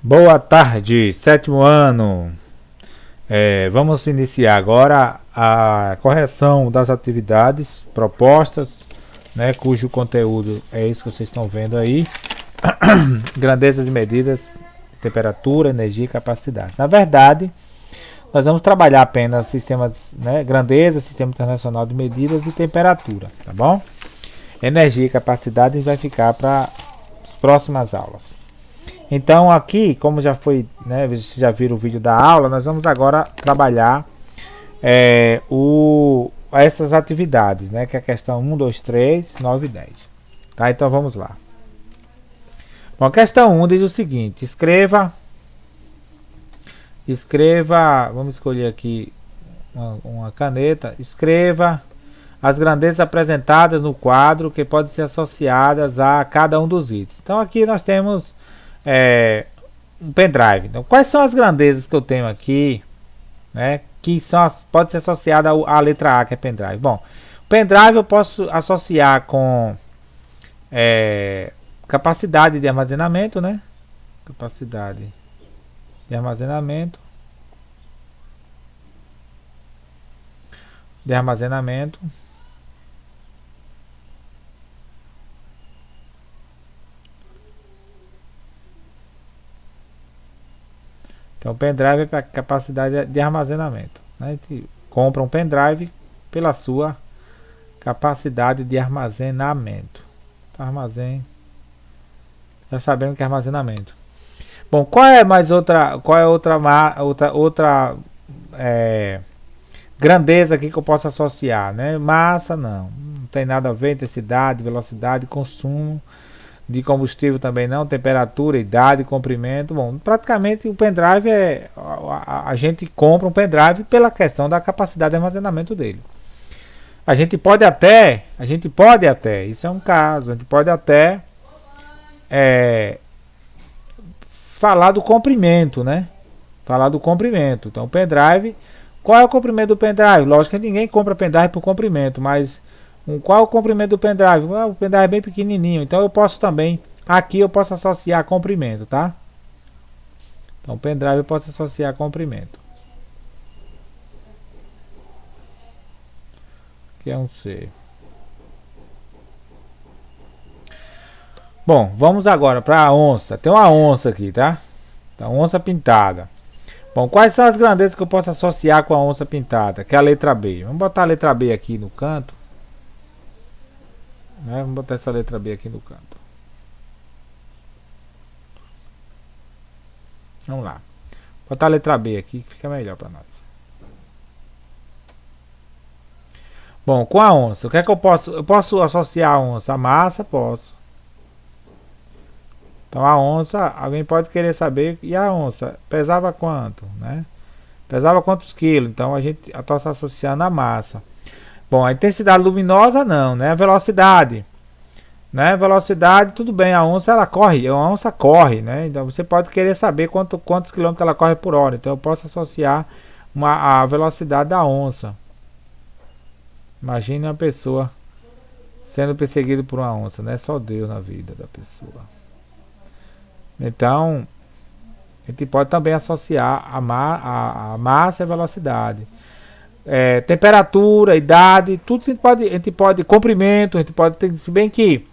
Boa tarde, sétimo ano. Vamos iniciar agora a correção das atividades propostas, né, cujo conteúdo é isso que vocês estão vendo aí. Grandezas e medidas, temperatura, energia e capacidade. Na verdade, nós vamos trabalhar apenas sistemas, né, grandeza, sistema internacional de medidas e temperatura, tá bom? Energia e capacidade vai ficar para as próximas aulas. Então aqui, como já foi, né, vocês já viram o vídeo da aula, nós vamos agora trabalhar essas atividades, né, que é a questão 1, 2, 3, 9 e 10. Tá? Então vamos lá. Bom, a questão 1 diz o seguinte: vamos escolher aqui uma caneta, escreva as grandezas apresentadas no quadro que podem ser associadas a cada um dos itens. Então aqui nós temos um pendrive. Então, quais são as grandezas que eu tenho aqui, né, que pode ser associada à letra A, que é pendrive? Bom, o pendrive eu posso associar com capacidade de armazenamento, né? Capacidade de armazenamento. Então, pendrive é para capacidade de armazenamento, né? A gente compra um pendrive pela sua capacidade de armazenamento. Já sabendo que é armazenamento. Bom, qual é outra grandeza aqui que eu posso associar, né? Massa não tem nada a ver, intensidade, velocidade, consumo de combustível também não, temperatura, idade, comprimento. Bom, praticamente o pendrive a gente compra um pendrive pela questão da capacidade de armazenamento dele. A gente pode até, isso é um caso, a gente pode até falar do comprimento, né? Então, o pendrive, qual é o comprimento do pendrive? Lógico que ninguém compra pendrive por comprimento, mas qual é o comprimento do pendrive? O pendrive é bem pequenininho, então eu posso também, aqui eu posso associar comprimento, tá? Então, pendrive eu posso associar comprimento. Que é um C. Bom, vamos agora para a onça. Tem uma onça aqui, tá? Então, onça pintada. Bom, quais são as grandezas que eu posso associar com a onça pintada? Que é a letra B. Vamos botar a letra B aqui no canto. Né? Vamos botar essa letra B aqui no canto. Vamos lá. Botar a letra B aqui que fica melhor para nós. Bom, com a onça, o que é que eu posso? Eu posso associar a onça à massa? Posso. Então a onça, alguém pode querer saber, e a onça pesava quanto, né? Pesava quantos quilos? Então a gente está associando a massa. Bom, a intensidade luminosa não, né? A velocidade, né? Velocidade, tudo bem, a onça corre, né? Então você pode querer saber quantos quilômetros ela corre por hora. Então eu posso associar a velocidade da onça. Imagine uma pessoa sendo perseguida por uma onça, né? Só Deus na vida da pessoa. Então, a gente pode também associar a massa e a velocidade. Temperatura, idade, tudo a gente pode comprimento, a gente pode ter, se bem que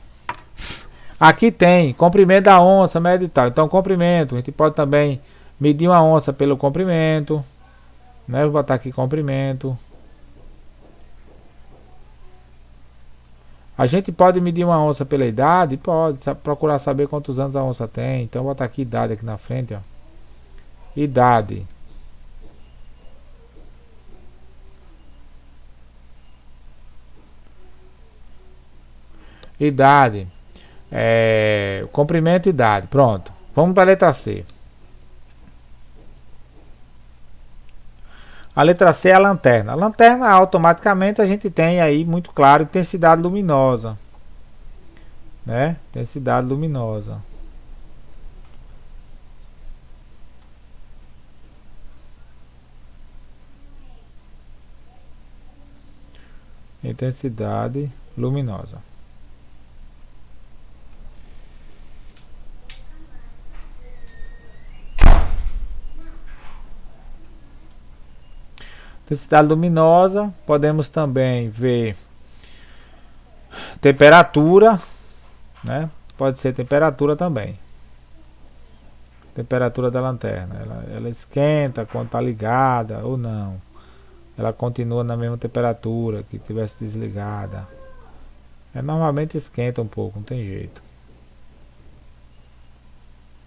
aqui tem comprimento da onça, média e tal. Então, comprimento, a gente pode também medir uma onça pelo comprimento, né? Vou botar aqui comprimento. A gente pode medir uma onça pela idade? Pode, procurar saber quantos anos a onça tem. Então, vou botar aqui idade aqui na frente, ó. Idade. Comprimento e idade. Pronto. Vamos para a letra C. A letra C é a lanterna. A lanterna, automaticamente, a gente tem aí muito claro intensidade luminosa. Né? Intensidade luminosa. Intensidade luminosa. Intensidade luminosa, podemos também ver temperatura, né? Pode ser temperatura também. Temperatura da lanterna, ela esquenta quando está ligada ou não. Ela continua na mesma temperatura que tivesse desligada. Normalmente esquenta um pouco, não tem jeito.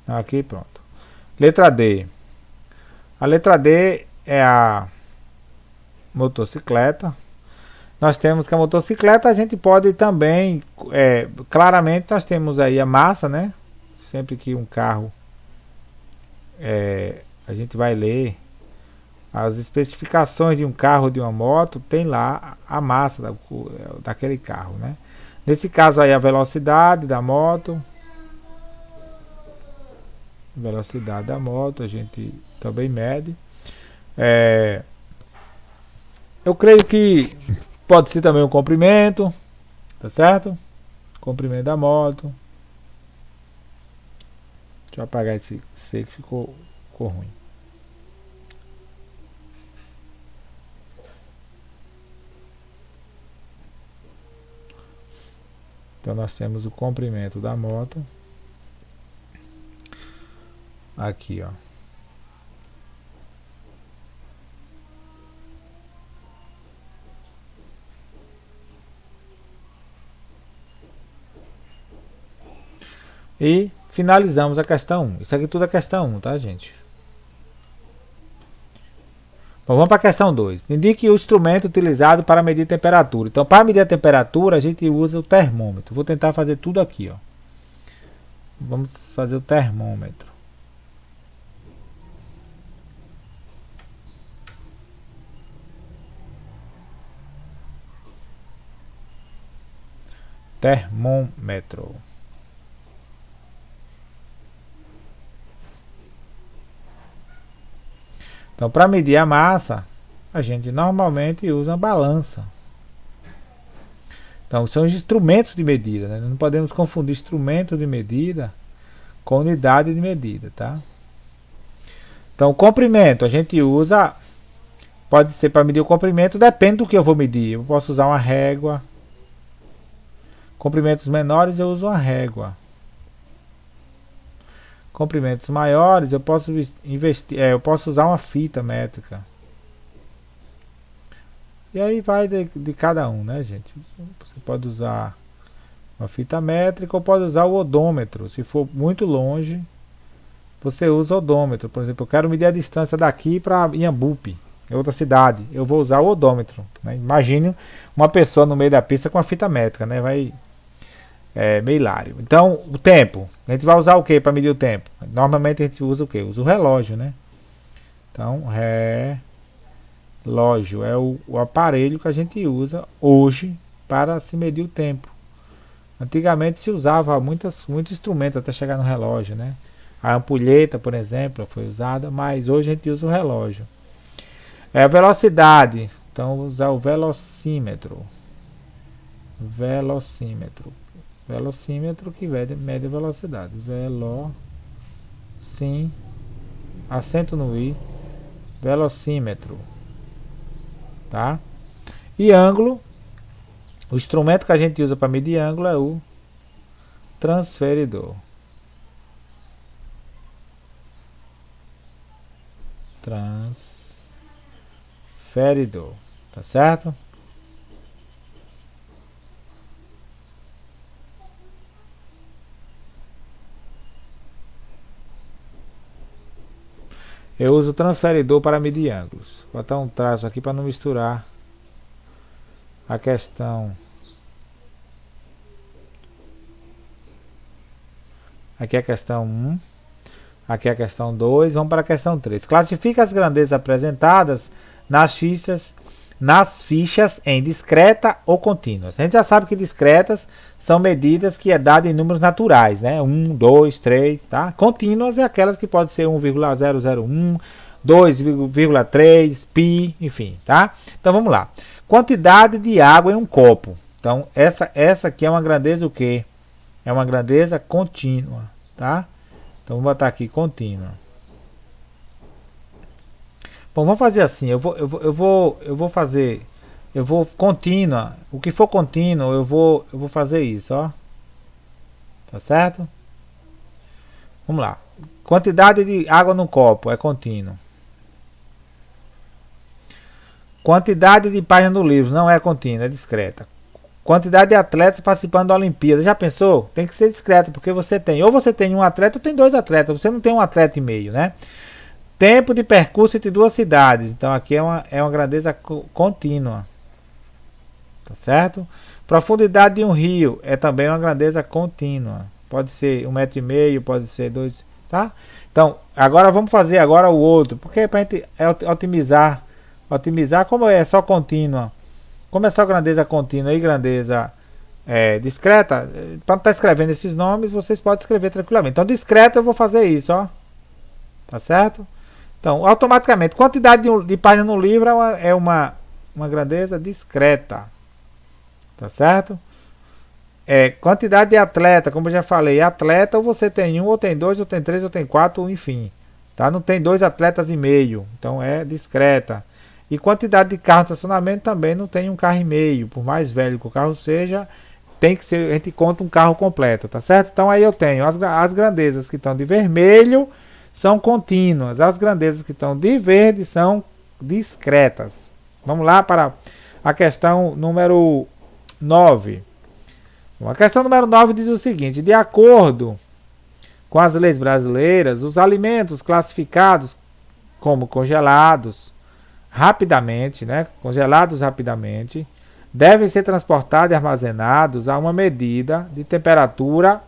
Aqui pronto. Letra D. A letra D é a motocicleta. Nós temos que a motocicleta a gente pode também, claramente nós temos aí a massa, né? Sempre que um carro, a gente vai ler as especificações de um carro, de uma moto, tem lá a massa daquele carro, né? Nesse caso aí a velocidade da moto. Velocidade da moto a gente também mede. Eu creio que pode ser também o comprimento, tá certo? Comprimento da moto. Deixa eu apagar esse C que ficou ruim. Então nós temos o comprimento da moto. Aqui, ó. E finalizamos a questão 1. Isso aqui tudo é questão 1, tá, gente? Bom, vamos para a questão 2. Indique o instrumento utilizado para medir temperatura. Então, para medir a temperatura, a gente usa o termômetro. Vou tentar fazer tudo aqui, ó. Vamos fazer o termômetro. Termômetro. Então, para medir a massa, a gente normalmente usa uma balança. Então, são os instrumentos de medida, né? Não podemos confundir instrumento de medida com unidade de medida, tá? Então, o comprimento a gente usa, pode ser para medir o comprimento, depende do que eu vou medir. Eu posso usar uma régua. Comprimentos menores eu uso uma régua. Comprimentos maiores eu posso eu posso usar uma fita métrica. E aí vai de cada um, né, gente? Você pode usar uma fita métrica ou pode usar o odômetro. Se for muito longe, você usa o odômetro. Por exemplo, eu quero medir a distância daqui para Inhambupe, em outra cidade. Eu vou usar o odômetro, né? Imagine uma pessoa no meio da pista com a fita métrica, né? Vai meio hilário. Então, o tempo. A gente vai usar o que para medir o tempo? Normalmente a gente usa o que? Usa o relógio, né? Então, relógio é o aparelho que a gente usa hoje para se medir o tempo. Antigamente se usava muitos instrumentos até chegar no relógio, né? A ampulheta, por exemplo, foi usada, mas hoje a gente usa o relógio. A velocidade. Então, usar o velocímetro. Velocímetro que mede a velocidade. Acento no i. Velocímetro. Tá? E ângulo. O instrumento que a gente usa para medir ângulo é o transferidor. Transferidor. Tá certo? Eu uso o transferidor para medir ângulos. Vou botar um traço aqui para não misturar a questão. Aqui é a questão 1. Aqui é a questão 2. Vamos para a questão 3. Classifica as grandezas apresentadas nas fichas em discreta ou contínuas. A gente já sabe que discretas são medidas que é dada em números naturais, né? 1, 2, 3, tá? Contínuas é aquelas que pode ser 1,001, 2,3, pi, enfim, tá? Então vamos lá. Quantidade de água em um copo. Então essa aqui é uma grandeza o quê? É uma grandeza contínua, tá? Então vou botar aqui contínua. Bom, vamos fazer assim. Eu vou fazer. Eu vou contínua. O que for contínuo, eu vou fazer isso, ó. Tá certo? Vamos lá. Quantidade de água no copo é contínuo. Quantidade de páginas no livro não é contínua, é discreta. Quantidade de atletas participando da Olimpíada. Já pensou? Tem que ser discreto, porque você tem. Ou você tem um atleta ou tem dois atletas. Você não tem um atleta e meio, né? Tempo de percurso entre duas cidades. Então aqui é uma grandeza contínua. Tá certo? Profundidade de um rio é também uma grandeza contínua. Pode ser 1,5 m, pode ser 2, tá? Então, agora vamos fazer agora o outro, porque é para gente otimizar como é só contínua. Como é só grandeza contínua e grandeza discreta, para não estar escrevendo esses nomes, vocês podem escrever tranquilamente. Então, discreta eu vou fazer isso, ó. Tá certo? Então, automaticamente, quantidade de páginas no livro é uma grandeza discreta. Tá certo? Quantidade de atleta, como eu já falei, atleta ou você tem um, ou tem dois, ou tem três, ou tem quatro, enfim. Tá? Não tem dois atletas e meio, então é discreta. E quantidade de carro de estacionamento também não tem um carro e meio, por mais velho que o carro seja, tem que ser, a gente conta um carro completo, tá certo? Então aí eu tenho as grandezas que estão de vermelho são contínuas, as grandezas que estão de verde são discretas. Vamos lá para a questão número 9. A questão número 9 diz o seguinte: de acordo com as leis brasileiras, os alimentos classificados como congelados rapidamente, né, congelados rapidamente, devem ser transportados e armazenados a uma medida de temperatura,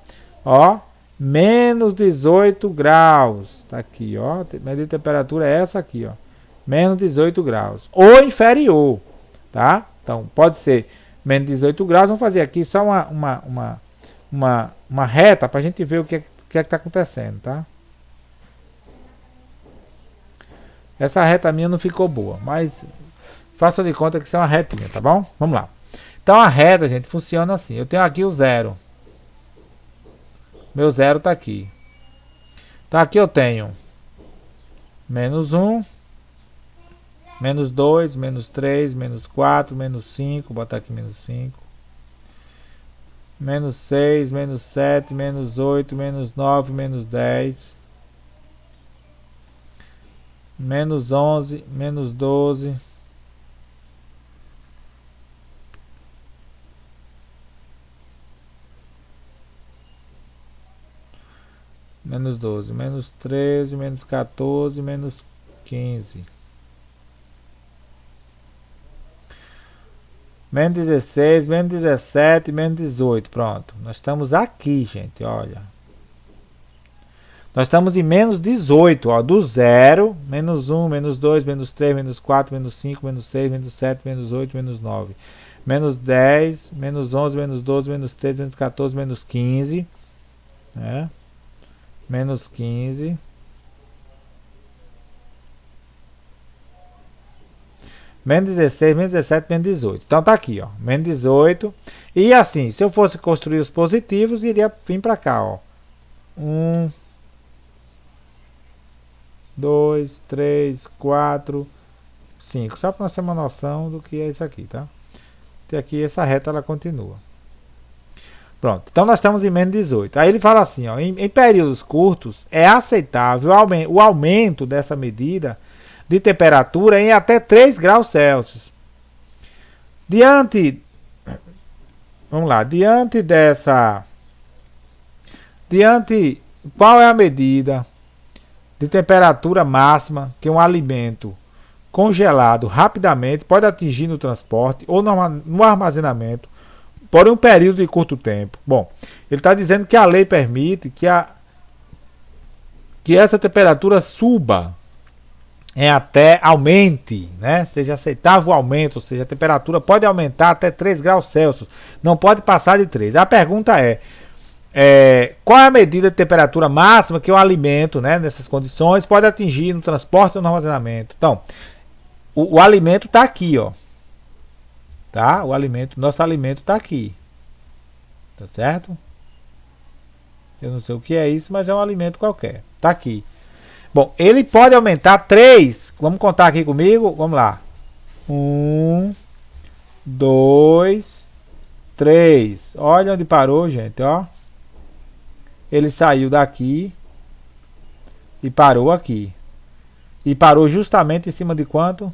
ó, menos 18 graus. Tá aqui, ó, medida de temperatura é essa aqui, ó, menos 18 graus ou inferior, tá? Então pode ser menos 18 graus. Vamos fazer aqui só uma reta para a gente ver o que está acontecendo, tá? Essa reta minha não ficou boa, mas faça de conta que isso é uma retinha, tá bom? Vamos lá. Então a reta, gente, funciona assim. Eu tenho aqui o zero. Meu zero está aqui. Então aqui eu tenho menos 1, menos 2, menos 3, menos 4, menos 5, vou botar aqui menos 5, menos 6, menos 7, menos 8, menos 9, menos 10, menos 11, menos 12, menos 12, menos 13, menos 14, menos 15, menos 16, menos 17, menos 18. Pronto, nós estamos aqui, gente, olha. Nós estamos em menos 18, ó, do zero, menos 1, menos 2, menos 3, menos 4, menos 5, menos 6, menos 7, menos 8, menos 9, menos 10, menos 11, menos 12, menos 13, menos 14, menos 15, né? Menos 15, menos 16, menos 17, menos 18. Então tá aqui, ó, menos 18. E assim, se eu fosse construir os positivos, iria vir para cá, ó. 1, 2, 3, 4, 5. Só para nós termos uma noção do que é isso aqui, tá? E aqui essa reta ela continua. Pronto, então nós estamos em menos 18. Aí ele fala assim, ó, em períodos curtos é aceitável o aumento dessa medida de temperatura em até 3 graus Celsius. Vamos lá, qual é a medida de temperatura máxima que um alimento congelado rapidamente pode atingir no transporte ou no armazenamento por um período de curto tempo? Bom, ele está dizendo que a lei permite que essa temperatura suba até aumente, né? Seja aceitável o aumento, ou seja, a temperatura pode aumentar até 3 graus Celsius, não pode passar de 3. A pergunta qual é a medida de temperatura máxima que o alimento, né, nessas condições, pode atingir no transporte ou no armazenamento? Então, o alimento está aqui, ó. Tá? Nosso alimento está aqui. Tá certo? Eu não sei o que é isso, mas é um alimento qualquer. Tá aqui. Bom, ele pode aumentar 3 Vamos contar aqui comigo? Vamos lá. 1, 2, 3. Olha onde parou, gente, ó. Ele saiu daqui e parou aqui. E parou justamente em cima de quanto?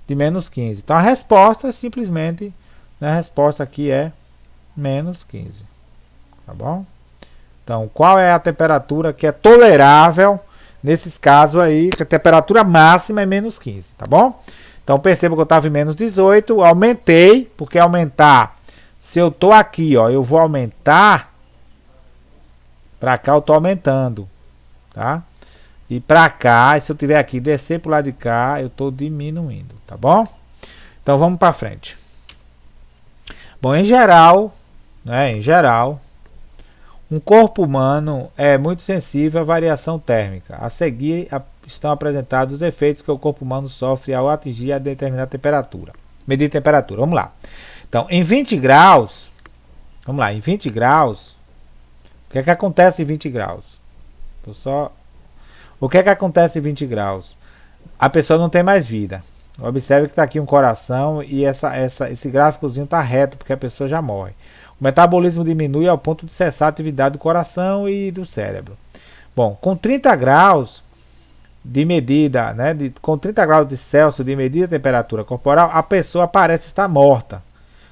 De menos 15. Então a resposta simplesmente, né, a resposta aqui é menos 15. Tá bom? Então, qual é a temperatura que é tolerável nesses casos aí? Que a temperatura máxima é menos 15, tá bom? Então, perceba que eu estava em menos 18, aumentei, porque aumentar, se eu estou aqui, ó, eu vou aumentar, para cá eu estou aumentando, tá? E para cá, se eu tiver aqui, descer para o lado de cá, eu estou diminuindo, tá bom? Então, vamos para frente. Bom, em geral, um corpo humano é muito sensível à variação térmica. A seguir estão apresentados os efeitos que o corpo humano sofre ao atingir a determinada temperatura. Medir temperatura, vamos lá. Então, em 20 graus, vamos lá, em 20 graus, o que é que acontece em 20 graus? O que é que acontece em 20 graus? A pessoa não tem mais vida. Observe que está aqui um coração e esse gráficozinho está reto, porque a pessoa já morre. O metabolismo diminui ao ponto de cessar a atividade do coração e do cérebro. Bom, com 30 graus de medida, né, com 30 graus de Celsius de medida de temperatura corporal, a pessoa parece estar morta,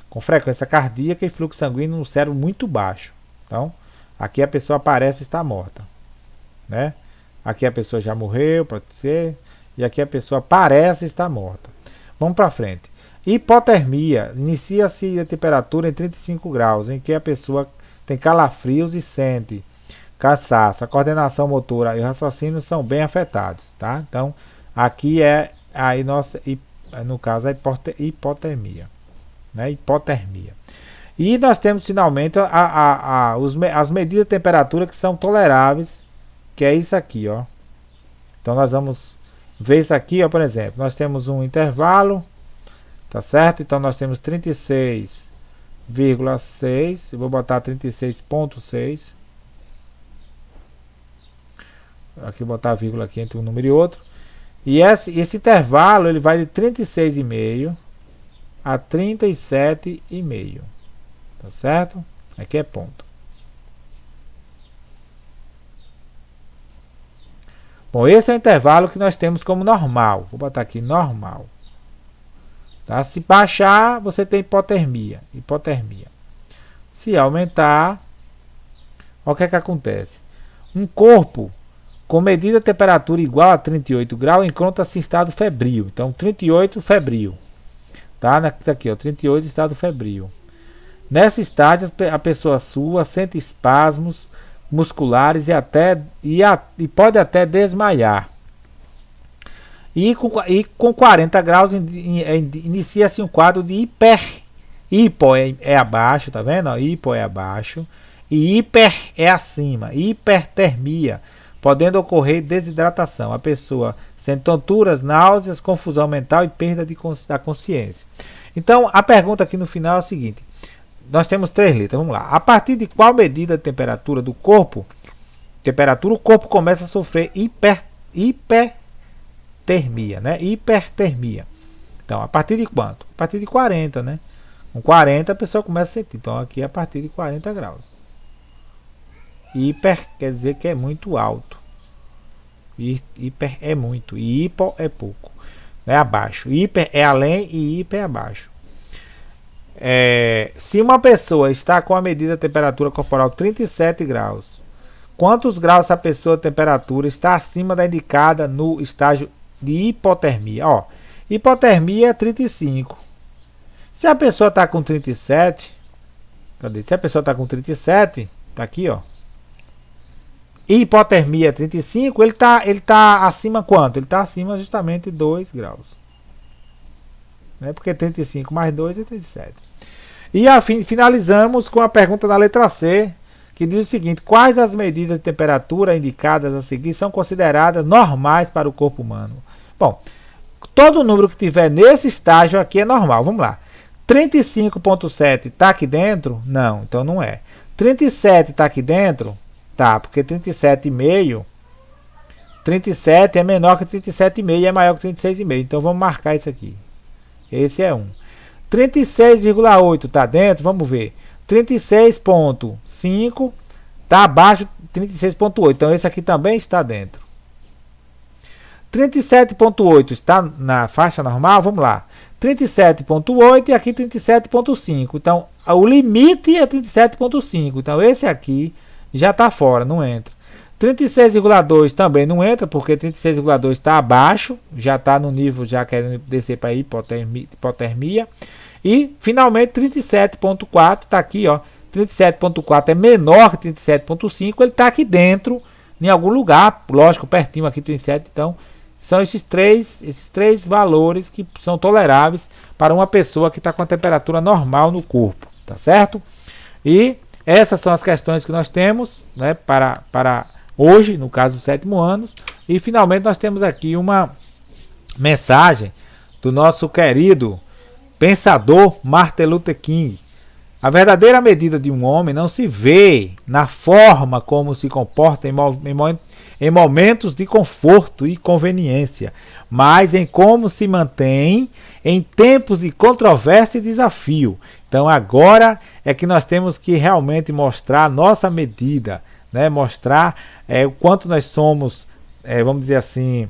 com frequência cardíaca e fluxo sanguíneo no cérebro muito baixo. Então, aqui a pessoa parece estar morta, né? Aqui a pessoa já morreu, pode ser, e aqui a pessoa parece estar morta. Vamos para frente. Hipotermia. Inicia-se a temperatura em 35 graus, em que a pessoa tem calafrios e sente cansaço. A coordenação motora e o raciocínio são bem afetados, tá? Então, aqui é aí nossa, no caso, a hipotermia, né? Hipotermia. E nós temos finalmente as medidas de temperatura que são toleráveis, que é isso aqui, ó. Então nós vamos ver isso aqui, ó, por exemplo. Nós temos um intervalo, tá certo? Então nós temos 36,6, eu vou botar 36,6. Aqui vou botar a vírgula aqui entre um número e outro. E esse intervalo ele vai de 36,5 a 37,5. Tá certo? Aqui é ponto. Bom, esse é o intervalo que nós temos como normal. Vou botar aqui normal. Tá? Se baixar, você tem hipotermia. Se aumentar, olha o que é que acontece. Um corpo com medida de temperatura igual a 38 graus encontra-se em estado febril. Então, 38 febril. Tá? Aqui, ó, 38 estado febril. Nessa estágio, a pessoa sua sente espasmos musculares e pode até desmaiar. E com 40 graus inicia-se um quadro de hipo é abaixo, tá vendo? Hipo é abaixo e hiper é acima, hipertermia, podendo ocorrer desidratação. A pessoa sente tonturas, náuseas, confusão mental e perda da consciência. Então, a pergunta aqui no final é a seguinte: nós temos 3 letras, vamos lá. A partir de qual medida de temperatura do corpo, o corpo começa a sofrer hipertermia, né? Hipertermia. Então, a partir de quanto? A partir de 40, né? Com 40 a pessoa começa a sentir. Então, aqui é a partir de 40 graus. Hiper quer dizer que é muito alto. Hiper é muito. E hipo é pouco. É abaixo. Hiper é além e hiper é abaixo. Se uma pessoa está com a medida de temperatura corporal 37 graus, quantos graus essa pessoa de temperatura está acima da indicada no estágio de hipotermia? Ó, hipotermia é 35. Se a pessoa está com 37, cadê? Se a pessoa está com 37, tá aqui, ó. Hipotermia é 35, ele tá acima quanto? Ele está acima justamente de 2 graus. Né? Porque 35 mais 2 é 37. E finalizamos com a pergunta da letra C, que diz o seguinte: quais as medidas de temperatura indicadas a seguir são consideradas normais para o corpo humano? Bom, todo número que tiver nesse estágio aqui é normal. Vamos lá. 35,7 está aqui dentro? Não, então não é. 37 está aqui dentro? Tá, porque 37,5 37 é menor que 37,5 e é maior que 36,5. Então vamos marcar isso aqui. Esse é 1. 36,8 está dentro, vamos ver. 36,5 está abaixo de 36,8. Então esse aqui também está dentro. 37,8 está na faixa normal, vamos lá. 37,8 e aqui 37,5. Então o limite é 37,5. Então esse aqui já está fora, não entra. 36,2 também não entra, porque 36,2 está abaixo, já está no nível, já querendo descer para hipotermia. E finalmente 37,4 está aqui, ó. 37,4 é menor que 37,5, ele está aqui dentro, em algum lugar, lógico, pertinho aqui do 37. Então são esses três valores que são toleráveis para uma pessoa que está com a temperatura normal no corpo, tá certo? E essas são as questões que nós temos, né, para hoje, no caso do 7º ano. E finalmente nós temos aqui uma mensagem do nosso querido pensador Martin Luther King. A verdadeira medida de um homem não se vê na forma como se comporta em momentos de conforto e conveniência, mas em como se mantém em tempos de controvérsia e desafio. Então agora é que nós temos que realmente mostrar a nossa medida, né? Mostrar o quanto nós somos, vamos dizer assim,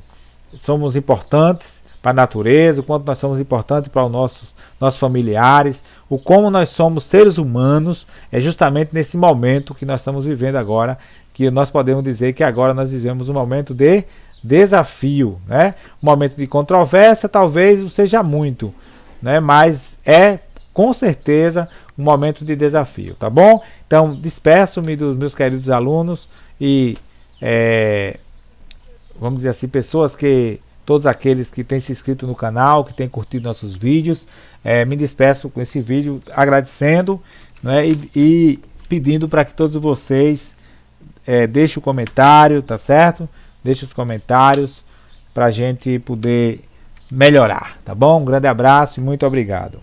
somos importantes para a natureza, o quanto nós somos importantes para os nossos familiares, o como nós somos seres humanos. É justamente nesse momento que nós estamos vivendo agora, que nós podemos dizer que agora nós vivemos um momento de desafio, né? Um momento de controvérsia talvez não seja muito, né? Mas é com certeza um momento de desafio, tá bom? Então despeço-me dos meus queridos alunos e vamos dizer assim, todos aqueles que têm se inscrito no canal, que têm curtido nossos vídeos. Me despeço com esse vídeo agradecendo, né, e pedindo para que todos vocês deixem o comentário, tá certo? Deixe os comentários para a gente poder melhorar, tá bom? Um grande abraço e muito obrigado.